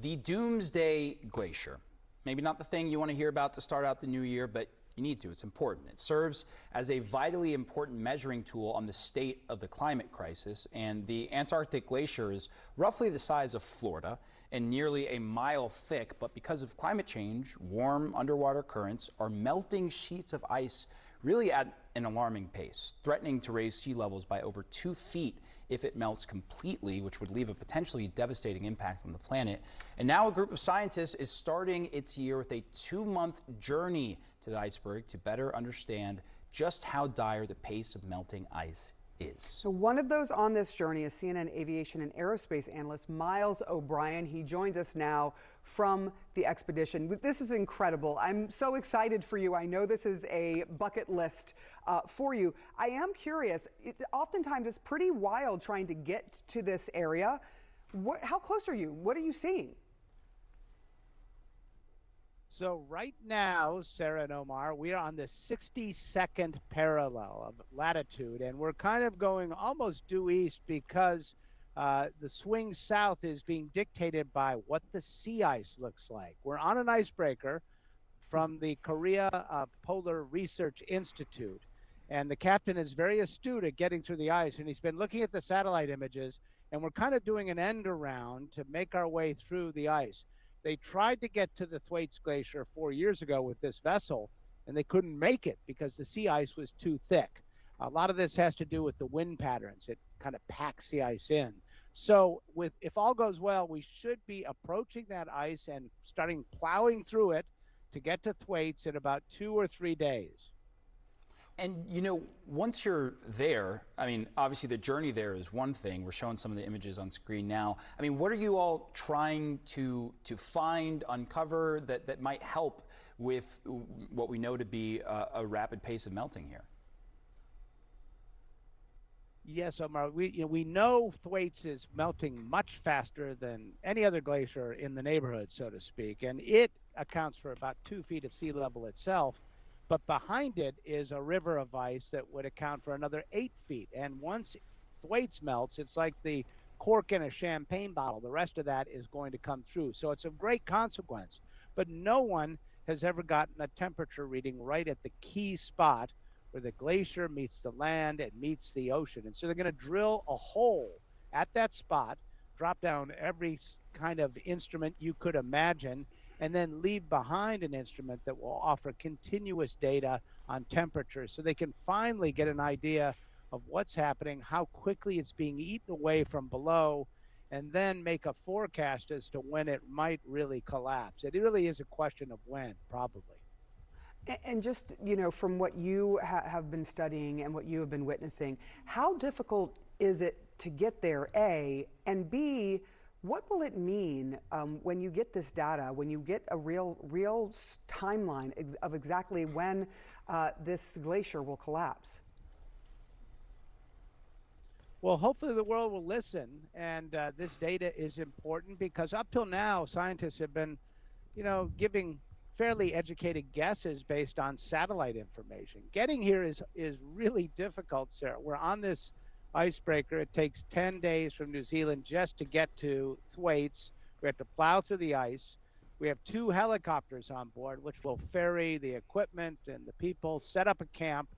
The Doomsday Glacier. Maybe not the thing you want to hear about to start out the new year, but you need to. It's important. It serves as a vitally important measuring tool on the state of the climate crisis. And the Antarctic Glacier is roughly the size of Florida and nearly a mile thick. But because of climate change, warm underwater currents are melting sheets of ice really at an alarming pace, threatening to raise sea levels by over 2 feet if it melts completely, which would leave a potentially devastating impact on the planet. And now a group of scientists is starting its year with a 2-month journey to the iceberg to better understand just how dire the pace of melting ice is. So one of those on this journey is CNN aviation and aerospace analyst Miles O'Brien. He joins us now from the expedition. This is incredible. I'm so excited for you. I know this is a bucket list for you. I am curious. Oftentimes it's pretty wild trying to get to this area. How close are you? What are you seeing? So right now, Sarah and Omar, we are on the 62nd parallel of latitude, and we're kind of going almost due east because the swing south is being dictated by what the sea ice looks like. We're on an icebreaker from the Korea Polar Research Institute, and the captain is very astute at getting through the ice, and he's been looking at the satellite images, and we're kind of doing an end around to make our way through the ice. They tried to get to the Thwaites Glacier 4 years ago with this vessel, and they couldn't make it because the sea ice was too thick. A lot of this has to do with the wind patterns. It kind of packs the ice in. So if all goes well, we should be approaching that ice and starting plowing through it to get to Thwaites in about 2 or 3 days. And, you know, once you're there, I mean, obviously the journey there is one thing. We're showing some of the images on screen now. I mean, what are you all trying to find, uncover that might help with what we know to be a rapid pace of melting here? Yes, Omar, we know Thwaites is melting much faster than any other glacier in the neighborhood, so to speak, and it accounts for about 2 feet of sea level itself. But behind it is a river of ice that would account for another 8 feet. And once Thwaites melts, it's like the cork in a champagne bottle. The rest of that is going to come through. So it's of great consequence. But no one has ever gotten a temperature reading right at the key spot where the glacier meets the land and meets the ocean. And so they're going to drill a hole at that spot, drop down every kind of instrument you could imagine, and then leave behind an instrument that will offer continuous data on temperature so they can finally get an idea of what's happening, how quickly it's being eaten away from below, and then make a forecast as to when it might really collapse. It really is a question of when, probably. And just, you know, from what you have been studying and what you have been witnessing, how difficult is it to get there, A, and B, what will it mean when you get this data, when you get a real timeline of exactly when this glacier will collapse? Well, hopefully the world will listen, and this data is important because up till now, scientists have been, giving fairly educated guesses based on satellite information. Getting here is really difficult, Sarah. We're on this icebreaker. It takes 10 days from New Zealand just to get to Thwaites. We have to plow through the ice. We have 2 helicopters on board, which will ferry the equipment and the people, set up a camp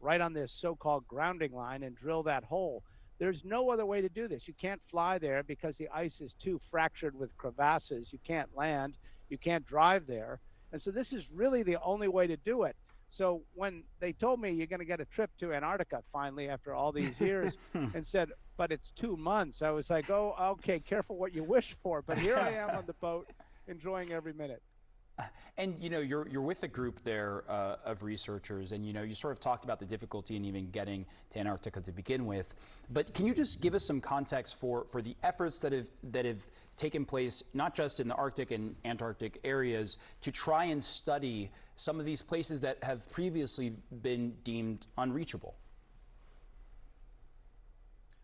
right on this so-called grounding line and drill that hole. There's no other way to do this. You can't fly there because the ice is too fractured with crevasses. You can't land. You can't drive there. And so this is really the only way to do it. So when they told me you're going to get a trip to Antarctica finally after all these years and said, but it's 2 months, I was like, oh, okay, careful what you wish for. But here I am on the boat enjoying every minute. And, you're with a group there of researchers, and, you sort of talked about the difficulty in even getting to Antarctica to begin with. But can you just give us some context for the efforts that have taken place, not just in the Arctic and Antarctic areas, to try and study some of these places that have previously been deemed unreachable?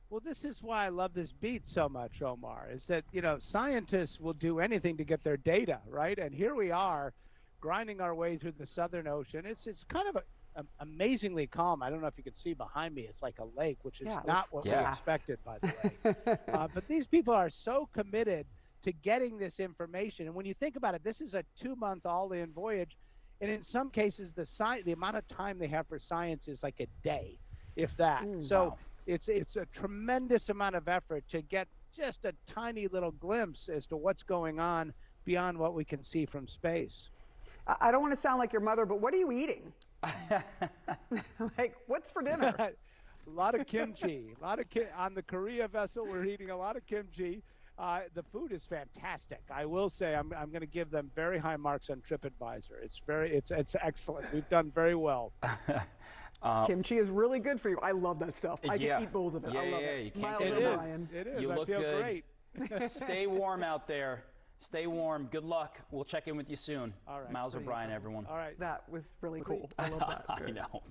Well, this is why I love this beat so much, Omar, is that, scientists will do anything to get their data, right? And here we are grinding our way through the Southern Ocean. It's kind of amazingly calm. I don't know if you can see behind me. It's like a lake, which is not what we expected, by the way. But these people are so committed to getting this information. And when you think about it, this is a 2-month all-in voyage, and in some cases, the amount of time they have for science is like a day, if that. So wow. it's a tremendous amount of effort to get just a tiny little glimpse as to what's going on beyond what we can see from space. I don't want to sound like your mother, but what are you eating? Like, what's for dinner? A lot of kimchi. On the Korea vessel, we're eating a lot of kimchi. The food is fantastic. I will say I'm going to give them very high marks on TripAdvisor. It's excellent. We've done very well. Kimchi is really good for you. I love that stuff. I Yeah. can eat bowls of it. Yeah, I love yeah, it. you can't Miles get It O'Brien. is. It is. You I look feel good. great. Stay warm out there. Stay warm. Good luck. We'll check in with you soon. All right. Miles O'Brien, everyone. All right. That was really cool. I love that. I know.